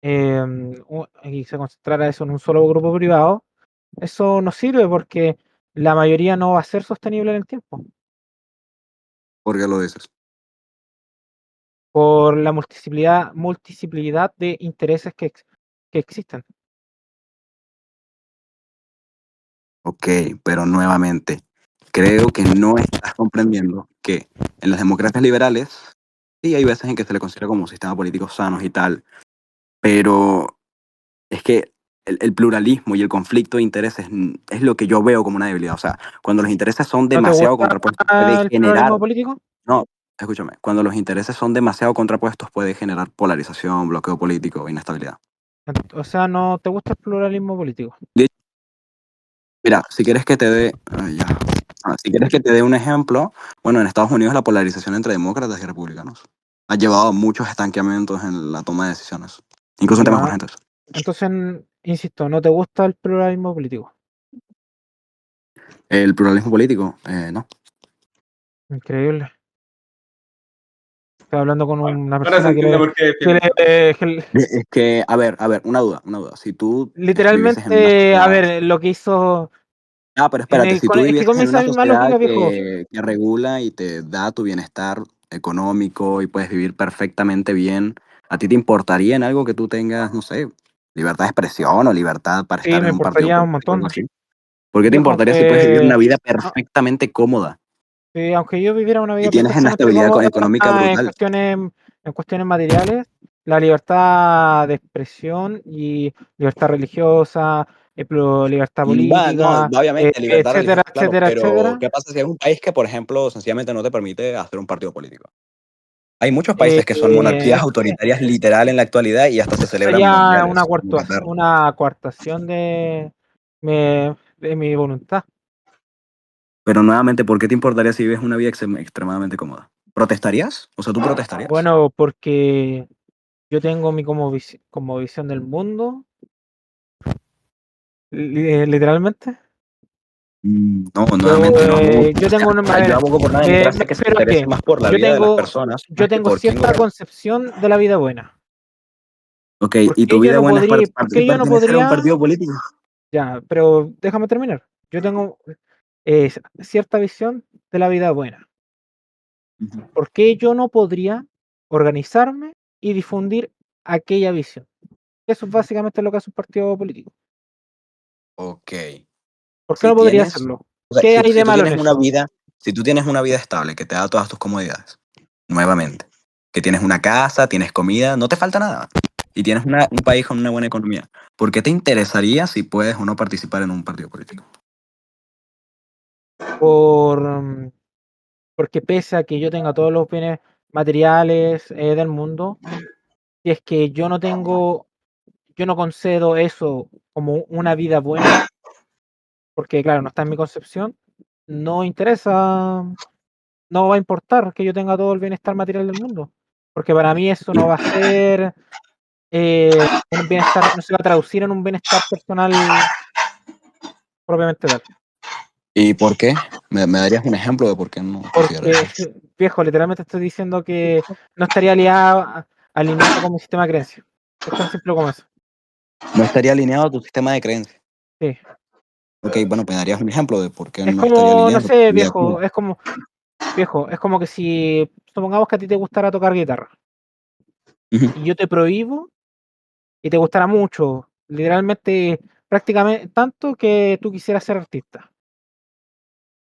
y se concentrara eso en un solo grupo privado, eso no sirve porque la mayoría no va a ser sostenible en el tiempo ¿Por qué lo dices? por la multiplicidad de intereses que existen. Ok, pero nuevamente, creo que no estás comprendiendo que en las democracias liberales, sí hay veces en que se le considera como sistemas políticos sanos y tal, pero es que el pluralismo y el conflicto de intereses es lo que yo veo como una debilidad. O sea, cuando los intereses son ¿No te demasiado gusta contrapuestos, puede el generar. pluralismo político? No, escúchame. Cuando los intereses son demasiado contrapuestos, puede generar polarización, bloqueo político, inestabilidad. O sea, ¿no te gusta el pluralismo político? De- Mira, si quieres que te dé. Ya. Si quieres que te dé un ejemplo, bueno, en Estados Unidos la polarización entre demócratas y republicanos ha llevado a muchos estanqueamientos en la toma de decisiones, incluso en temas Ya. urgentes. Entonces, insisto, ¿no te gusta el pluralismo político? El pluralismo político, no. Increíble. Estoy hablando con una Ahora se persona que entiende por qué defiende eso. Es que, a ver, una duda. Si tú vivieses en una literalmente, a sociedad. ver, lo que hizo Pero espérate, si tú es que vivieses con en esa una misma sociedad lógica, viejo, que regula y te da tu bienestar económico y puedes vivir perfectamente bien, ¿a ti te importaría en algo que tú tengas, no sé, libertad de expresión o libertad para sí, estar me en un partido importaría un político o algo montón. así? ¿Por qué te Viejo, importaría si puedes vivir una vida ah, perfectamente cómoda sí, aunque yo viviera una y vida tienes una perfectamente estabilidad cómoda económica brutal? en cuestiones materiales, la libertad de expresión y libertad religiosa, libertad No, política, obviamente, libertad etcétera, religiosa, claro, etcétera, pero etcétera. ¿qué pasa si es un país que, por ejemplo, sencillamente no te permite hacer un partido político? Hay muchos países que son monarquías Es que autoritarias literal en la actualidad y hasta se celebran sería mundiales. En Inglaterra. una coartación de mi voluntad. Pero nuevamente, ¿por qué te importaría si vives una vida extremadamente cómoda? ¿Protestarías? O sea, ¿tú protestarías? Bueno, porque yo tengo mi como visión del mundo, literalmente. No, nuevamente no. Yo tengo una, a Yo ver, abogo por una me democracia que se refiero a interese que más por la yo vida de las tengo, personas, yo más que tengo por quién cierta gobierna. concepción de la vida buena. Ok, ¿Por ¿y tu qué yo vida no buena es podría, por qué yo no pertenecer a un podría? partido político? Ya, pero déjame terminar. Yo tengo cierta visión de la vida buena. Ujú. ¿Por qué yo no podría organizarme y difundir aquella visión? Eso es básicamente lo que hace un partido político. Ok. ¿Por qué Si no podría tienes, hacerlo? o sea, ¿Qué si, hay si de tú malo en tienes una eso? vida, si tú tienes una vida estable que te da todas tus comodidades, nuevamente, que tienes una casa, tienes comida, no te falta nada, y tienes un país con una buena economía, ¿por qué te interesaría si puedes o no participar en un partido político? Por, porque pese a que yo tenga todos los bienes materiales del mundo, si es que yo no concedo eso como una vida buena, porque claro, no está en mi concepción, no interesa, no va a importar que yo tenga todo el bienestar material del mundo, porque para mí eso no va a ser un bienestar, no se va a traducir en un bienestar personal propiamente tal. ¿Y por qué? ¿Me darías un ejemplo de por qué no consideras Porque, eso? viejo, literalmente estoy diciendo que no estaría alineado con mi sistema de creencias. Es tan simple como eso. No estaría alineado a tu sistema de creencias. Sí. Ok, bueno, me darías un ejemplo de por qué Es no estaría como, no alineado con sé, tu vida cómoda. viejo, es como que si supongamos que a ti te gustara tocar guitarra Ujú. y yo te prohíbo y te gustara mucho, literalmente, prácticamente tanto que tú quisieras ser artista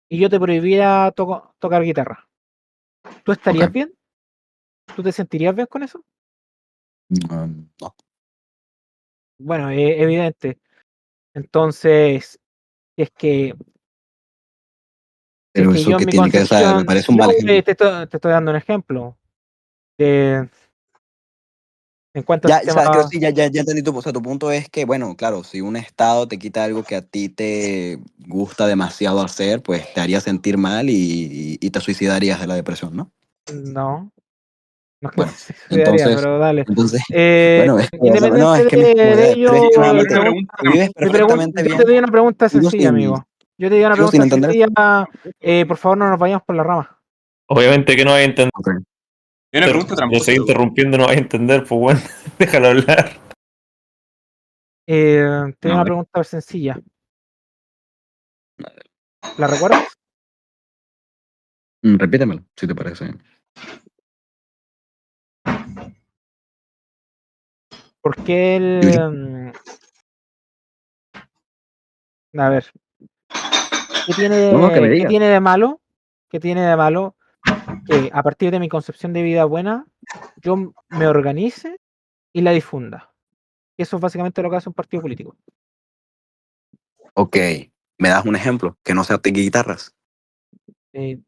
y yo te prohibiera tocar guitarra. ¿Tú Ok. estarías bien? ¿Tú te sentirías bien con eso? No. Bueno, es evidente. Entonces, si es que, si es Pero que eso yo en que mi tiene que, o sea, me concepción, parece un mal ejemplo. te estoy dando un ejemplo de, en cuanto al Ya, o sea, creo que sistema, sí, ya entendí o sea, tu punto es que, bueno, claro, si un estado te quita algo que a ti te gusta demasiado hacer, pues te haría sentir mal y te suicidarías de la depresión, ¿no? no, no es que Bueno, se daría, entonces, pero dale. entonces, bueno, es que, no, Independiente es que mis de comodidades, pero es ello, que Una nuevamente, pregunta. si vives perfectamente yo te bien, doy una pregunta sigo sencilla, sin, amigo. Yo te doy una sigo sin pregunta entender. sencilla. Por favor, no nos vayamos por la rama. Obviamente que no vais a entender. Ok. Y una pregunta Lo tramposa. seguí interrumpiendo, no vais a entender, pues bueno, déjalo hablar. Te doy A una ver, pregunta sencilla. ¿La recuerdas? repítemelo, si te parece. ¿Por qué Yuyo. a ver, No, que me qué digas. tiene de malo? ¿Qué tiene de malo que a partir de mi concepción de vida buena, yo me organice y la difunda? Eso es básicamente lo que hace un partido político. Ok, ¿me das un ejemplo? Que no sea de guitarras. Eh,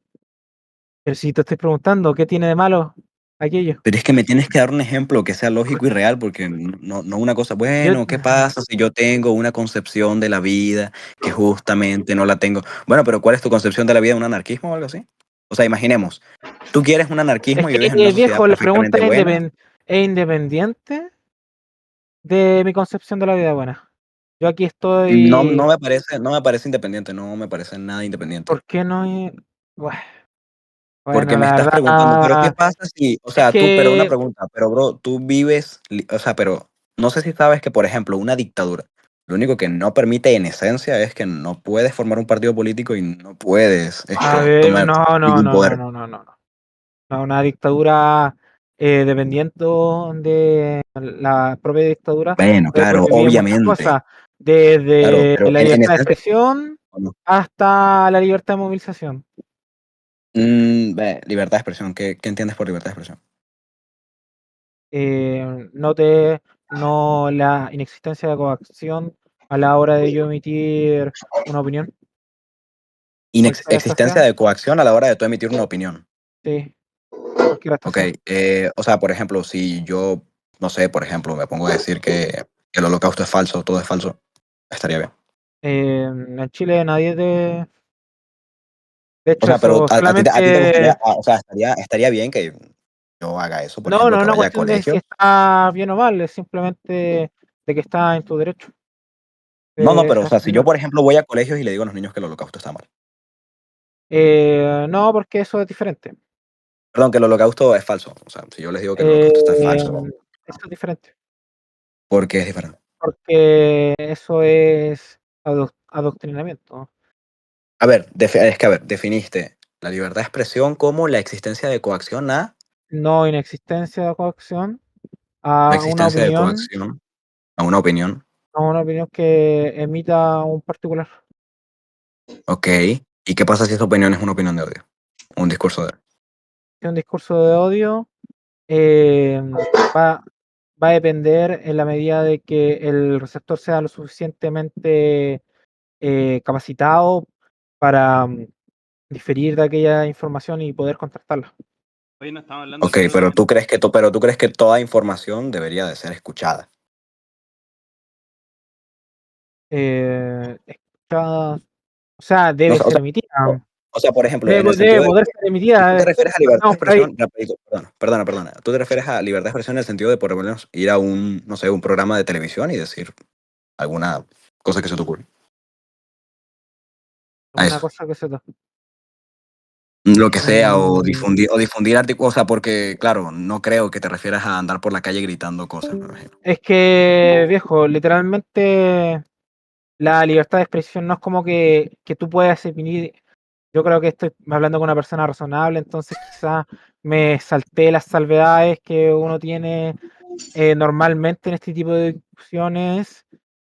pero si te estoy preguntando, ¿qué tiene de malo aquello? Pero es que me tienes que dar un ejemplo que sea lógico y real, porque no una cosa, Yo, bueno, ¿qué pasa si yo tengo una concepción de la vida que justamente no la tengo? Bueno, pero ¿cuál es tu concepción de la vida? ¿Un anarquismo o algo así? O sea, imaginemos, tú quieres un es anarquismo y que, vives en una sociedad viejo, la pregunta perfectamente buena. es independiente de mi concepción de la vida buena. Yo aquí No estoy. no me parece independiente, no me parece nada independiente. ¿Por qué no es? Buah, Porque Bueno, me la estás preguntando, pero ¿qué verdad pasa si, o es sea, pero una que, pregunta, pero bro, tú vives, o sea, pero no sé si sabes que, por ejemplo, una dictadura, lo único que no permite en esencia es que no puedes formar un partido político y no puedes a ver, tomar no, no, ningún no, no, poder. no, no, no, no. No, una dictadura dependiendo de la propia dictadura Bueno, puede claro, prohibir muchas obviamente, cosas, claro, desde pero la en libertad de esencia, expresión ¿o no? hasta la libertad de movilización. Libertad de expresión, ¿qué entiendes por libertad de expresión? No no la inexistencia de coacción a la hora de yo emitir una opinión, cualquiera esta Existencia sea. de coacción a la hora de tú emitir una opinión. Sí, cualquiera esta Ok, sea. o sea, por ejemplo, si yo, no sé, por ejemplo, me pongo a decir que el holocausto es falso, todo es falso, estaría bien. En Chile nadie de O hecho sea, pero eso a ti te gustaría, solamente. o sea, estaría bien que yo haga eso, por No, ejemplo, no es que una vaya a cuestión de si colegios. está bien o mal, es simplemente de que está en tu derecho No, de pero, o sea, si yo, hacerlo. por ejemplo, voy a colegios y le digo a los niños que el holocausto está mal. No, porque eso es diferente. Perdón, que el holocausto es falso. O sea, si yo les digo que el Eh, holocausto está falso, Eso es diferente, ¿por qué es diferente? porque eso es adoctrinamiento. A ver, es que, a ver, definiste la libertad de expresión como la existencia de coacción a No inexistencia de coacción la a existencia de coacción a una opinión. a una opinión que emita un particular. Ok. ¿Y qué pasa si esa opinión es una opinión de odio? Un discurso de odio. Un discurso de odio eh, va, va a depender en la medida de que el receptor sea lo suficientemente capacitado para diferir de aquella información y poder contrastarla. Hoy no estamos hablando Ok, pero tú crees que toda información debería de ser escuchada. Escuchada, o sea, No, debe sé, ser emitida. o sea, por ejemplo, en el Debe sentido de poder ser emitida. tú te refieres a libertad de Estamos en un país. expresión, rapidito, perdona. Tú te refieres a libertad de expresión en el sentido de por lo menos ir a un, no sé, un programa de televisión y decir alguna cosa que se te ocurre. A Una eso. cosa que se da. Lo que sea, Mm, o difundir artículos, o sea, porque, claro, no creo que te refieras a andar por la calle gritando cosas, me imagino. Es que, viejo, literalmente la libertad de expresión no es como que tú puedas definir. Yo creo que estoy hablando con una persona razonable, entonces quizás me salté las salvedades que uno tiene normalmente en este tipo de discusiones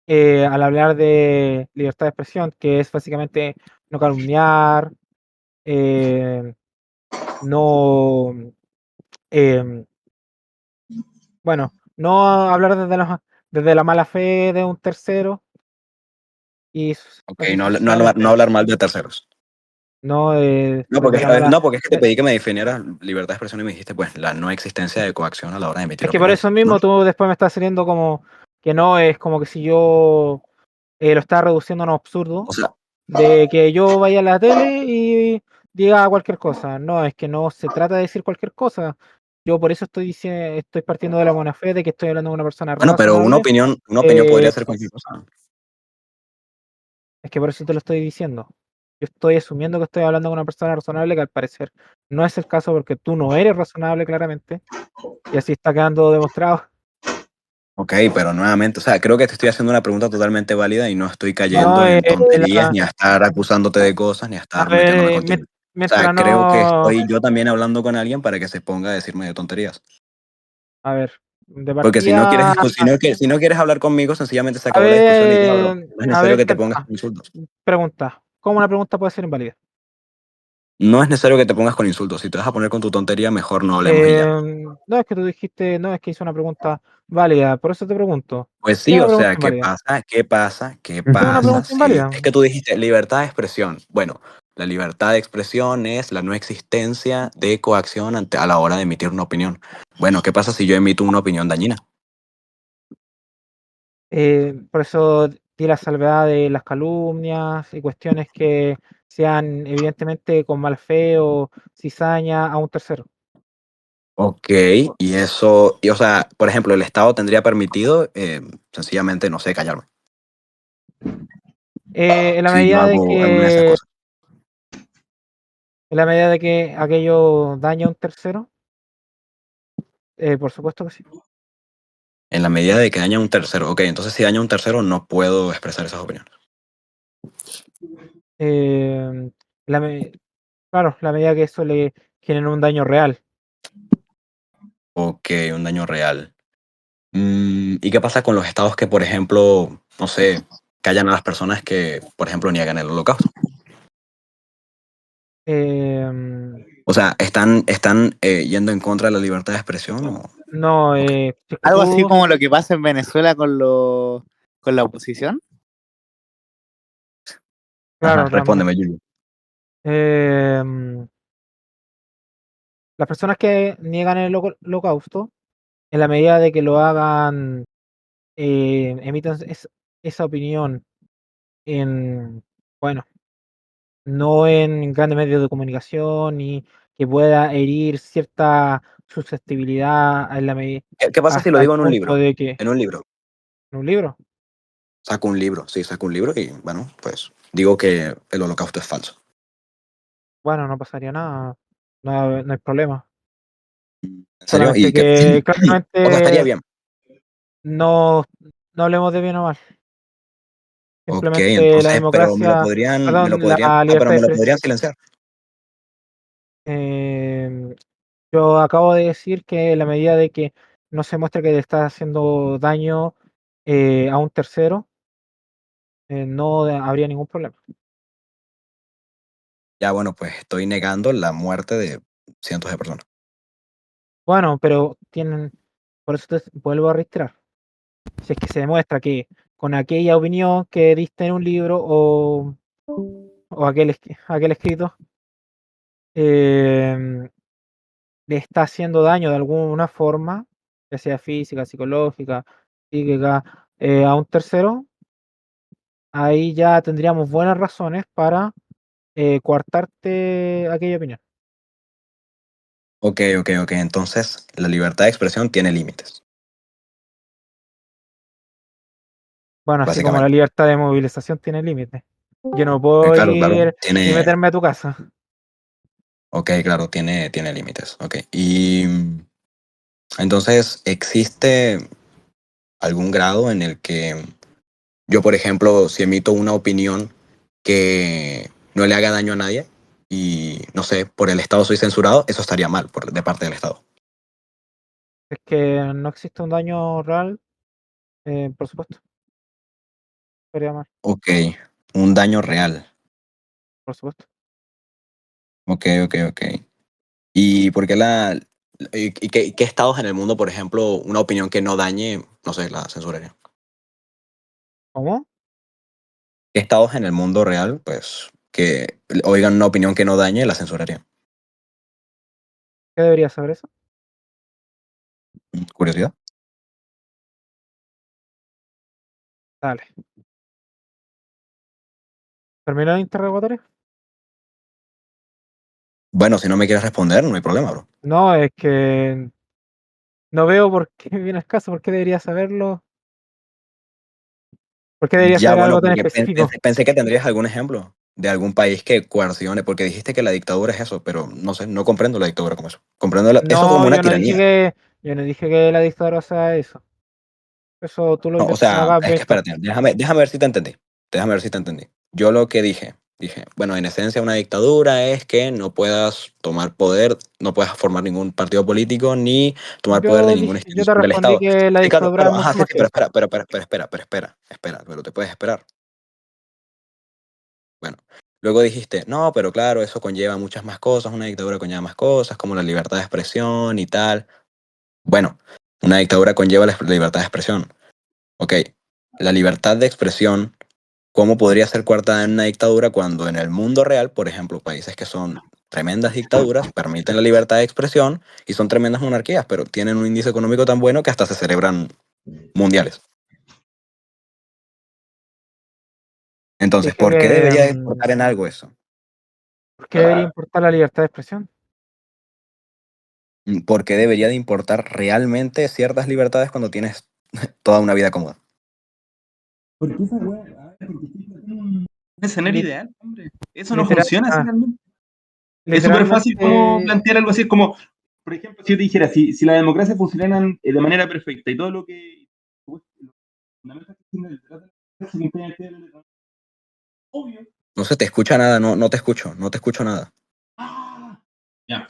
al hablar de libertad de expresión, que es básicamente no calumniar, eh, no, em, bueno, no hablar desde la mala fe de un tercero y Ok, así no sucesivamente. hablar mal de terceros. No No, desde porque, la mala. no, porque es que te pedí que me definieras libertad de expresión y me dijiste, pues, la no existencia de coacción a la hora de emitir Es que por opiniones. eso ¿No? mismo tú después me estás saliendo como que no es como que si yo lo estaba reduciendo a un absurdo O sea, de que yo vaya a la tele y diga cualquier cosa. No, es que no se trata de decir cualquier cosa. Yo por eso estoy diciendo, estoy partiendo de la buena fe de que estoy hablando de una persona bueno, pero razonable. una opinión eh, podría ser cualquier cosa. es que por eso te lo estoy diciendo. Yo estoy asumiendo que estoy hablando con una persona razonable, que al parecer no es el caso porque tú no eres razonable claramente. Y así está quedando demostrado. Ok, pero nuevamente, o sea, creo que te estoy haciendo una pregunta totalmente válida y no estoy cayendo No, en tonterías, ni a estar acusándote de cosas, ni a a estar ver, metiéndome contigo. O sea, mientras creo que no. estoy yo también hablando con alguien para que se ponga a decirme de tonterías. A ver, de Porque si no quieres partida. si no quieres hablar conmigo, sencillamente se acabó la discusión y ya, bro. No es A necesario ver, que te pongas con insultos. pregunta. ¿Cómo una pregunta puede ser inválida? No es necesario que te pongas con insultos. Si te vas a poner con tu tontería, mejor no hablemos y ya. No es que tú dijiste, no es que hice una pregunta válida, por eso te pregunto. Pues ¿Qué es sí, una o pregunta sea, ¿qué inválida? pasa? ¿Qué pasa? ¿Qué ¿Qué es una pasa? pregunta Si inválida? es que tú dijiste libertad de expresión. Bueno, la libertad de expresión es la no existencia de coacción a la hora de emitir una opinión. Bueno, ¿qué pasa si yo emito una opinión dañina? Por eso di la salvedad de las calumnias y cuestiones que sean evidentemente con mal fe o cizaña a un tercero. Ok, y eso, y o sea, por ejemplo, el Estado tendría permitido sencillamente, no sé, callarme. En la Si yo medida de hago alguna de esas que cosas. En la medida de que aquello daña a un tercero, por supuesto que sí. En la medida de que daña a un tercero. Ok, entonces si daña a un tercero no puedo expresar esas opiniones. Eh, la me- claro, la medida que eso le genera un daño real. Ok, un daño real. ¿Y qué pasa con los estados que, por ejemplo, no sé, callan a las personas que, por ejemplo, niegan el holocausto? Em, O sea, ¿están yendo en contra de la libertad de expresión? no, Ok. si es que Algo así tú, como lo que pasa en Venezuela con la oposición. Ajá, claro, también. respóndeme, Julio. Em, las personas que niegan el holocausto, en la medida de que lo hagan, emitan esa opinión en, bueno, no en grandes medios de comunicación ni que pueda herir cierta susceptibilidad en la ¿Qué pasa si lo hasta el digo en un punto libro? de que En un libro. en un libro, Saco un libro, sí, saco un libro y, bueno, pues digo que el holocausto es falso. bueno, no pasaría nada, no hay problema. ¿En serio? Solamente que O sea, estaría claramente bien. no, no hablemos de bien o mal. Ok, Simplemente la entonces, pero democracia, perdón, la libertad pero de me lo expresión. podrían silenciar. Yo acabo de decir que en la medida de que no se muestre que le está haciendo daño a un tercero, no habría ningún problema. Ya, bueno, pues estoy negando la muerte de cientos de personas. Bueno, pero por eso te vuelvo a reiterar. Si es que se demuestra que con aquella opinión que diste en un libro o aquel escrito, em, le está haciendo daño de alguna forma, ya sea física, psicológica, psíquica, a un tercero, ahí ya tendríamos buenas razones para coartarte aquella opinión. Ok, ok, ok. Entonces, la libertad de expresión tiene límites, Bueno, así como la básicamente. libertad de movilización tiene límites. Yo no puedo Claro, claro. ir y meterme a tu casa. Ok, claro, tiene límites. Ok. Y entonces, ¿existe algún grado en el que yo, por ejemplo, si emito una opinión que no le haga daño a nadie y, no sé, por el Estado soy censurado, eso estaría mal de parte del Estado? Es que no existe un daño real, por supuesto, sería mal, Ok, un daño real. por supuesto. Ok, ok, ok. ¿Y por qué y qué estados en el mundo, por ejemplo, una opinión que no dañe, no sé, la censuraría? ¿Cómo? ¿Qué estados en el mundo real, pues, que oigan una opinión que no dañe, la censuraría? ¿Qué debería saber eso? Curiosidad. Dale. ¿Terminó el interrogatorio? Bueno, si no me quieres responder, no hay problema, bro. No, es que no veo por qué viene el caso, por qué debería saberlo, por qué debería Ya, saber bueno, algo tan porque específico. pensé que tendrías algún ejemplo de algún país que coercione, porque dijiste que la dictadura es eso, pero no sé, no comprendo la dictadura como eso. Comprendo eso como No, una tiranía. yo no dije que la dictadura sea eso. Eso tú lo No, o sea, acabas de es que inventar. espérate, déjame ver si te entendí. Déjame ver si te entendí. Yo lo que dije, bueno, en esencia una dictadura es que no puedas tomar poder, no puedas formar ningún partido político ni tomar poder de ninguna Yo te institución del respondí Estado. que la Sí, claro, dictadura es claro, ajá, mucho sí, más sí, que pero eso. espera, pero te puedes esperar. Bueno, luego dijiste, no, pero claro, eso conlleva muchas más cosas, una dictadura conlleva más cosas, como la libertad de expresión y tal. Bueno, una dictadura conlleva la libertad de expresión. Ok, la libertad de expresión, ¿cómo podría ser coartada en una dictadura cuando en el mundo real, por ejemplo, países que son tremendas dictaduras permiten la libertad de expresión y son tremendas monarquías, pero tienen un índice económico tan bueno que hasta se celebran mundiales? Entonces, Dije ¿por qué que, debería importar en algo eso? ¿por qué debería importar la libertad de expresión? ¿Por qué debería de importar realmente ciertas libertades cuando tienes toda una vida cómoda? Porque esa weá, porque estoy planteando un escenario Li- ideal, hombre. Eso no literal, funciona así realmente. Es súper fácil como literalmente, plantear algo así, es como, por ejemplo, si yo te dijera, si la democracia funcionara de manera perfecta y todo lo que... los fundamentos que tiene detrás de la democracia se cumplen al pie de la letra, obvio. No se te escucha nada, no te escucho nada. Ya.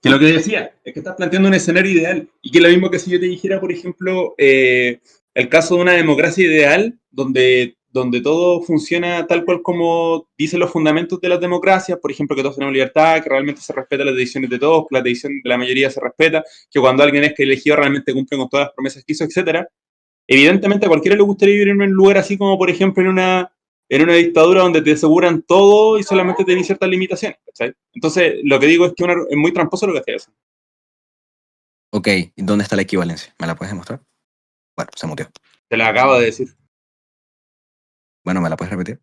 Que lo que decía es que estás planteando un escenario ideal y que es lo mismo que si yo te dijera, por ejemplo, el caso de una democracia ideal donde todo funciona tal cual como dicen los fundamentos de las democracias, por ejemplo, que todos tenemos libertad, que realmente se respetan las decisiones de todos, que la decisión de la mayoría se respeta, que cuando alguien es elegido realmente cumple con todas las promesas que hizo, etcétera. Evidentemente a cualquiera le gustaría vivir en un lugar así como, por ejemplo, en una dictadura donde te aseguran todo y solamente tenés ciertas limitaciones, ¿cachai? Entonces, lo que digo es que es muy tramposo lo que hace eso. Ok, ¿y dónde está la equivalencia? ¿Me la puedes demostrar? Bueno, se muteó. Te lo acabo de decir. Bueno, ¿me la puedes repetir?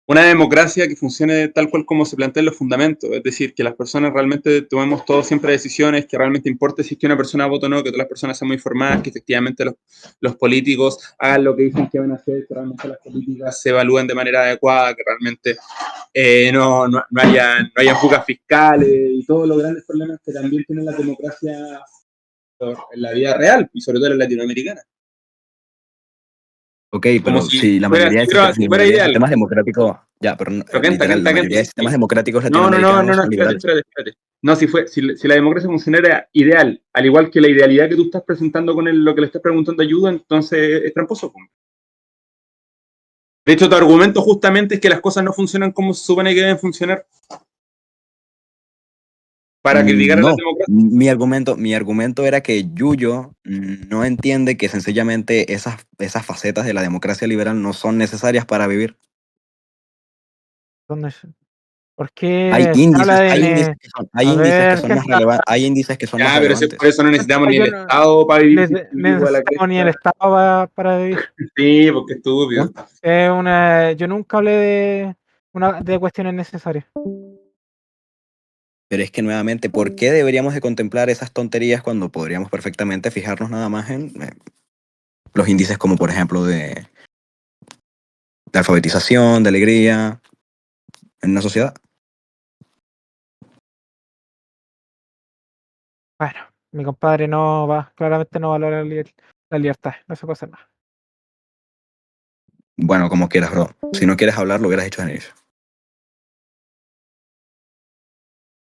Una democracia que funcione tal cual como se plantea en los fundamentos, es decir, que las personas realmente tomemos todos siempre decisiones, que realmente importe si es que una persona vota o no, que todas las personas sean muy informadas, que efectivamente los políticos hagan lo que dicen que van a hacer, que realmente las políticas se evalúen de manera adecuada, que realmente no haya fugas fiscales y todos los grandes problemas que también tiene la democracia en la vida real y sobre todo en la latinoamericana. Ok, Como pero si si la fuera, mayoría si fuera, si la fuera mayoría de ideal. sistemas democráticos, ya, pero Pero literal, la mayoría de sistemas democráticos latinoamericanos son liberales. espérate. No, si la democracia funcionara ideal, al igual que la idealidad que tú estás presentando con lo que le estás preguntando ayuda, entonces es tramposo. De hecho, tu argumento justamente es que las cosas no funcionan como se supone que deben funcionar para criticar a la No, democracia. mi argumento era que Yuyo no entiende que sencillamente esas facetas de la democracia liberal no son necesarias para vivir. ¿dónde es? ¿Por Hay qué se habla índices, de... hay índices que son, hay A índices que ver, son más relevantes, hay índices que son más Ya, pero por relevantes. eso no necesitamos ni yo el no Estado para vivir sin vivir a la necesitamos ni el cresta. Estado para vivir. Sí, porque es estúpido. Yo nunca hablé de cuestiones necesarias. Pero es que nuevamente, ¿por qué deberíamos de contemplar esas tonterías cuando podríamos perfectamente fijarnos nada más en los índices como por ejemplo de alfabetización, de alegría en una sociedad? Bueno, mi compadre claramente no valora la libertad, no se puede hacer nada. Bueno, como quieras, bro. Si no quieres hablar, lo hubieras hecho al inicio.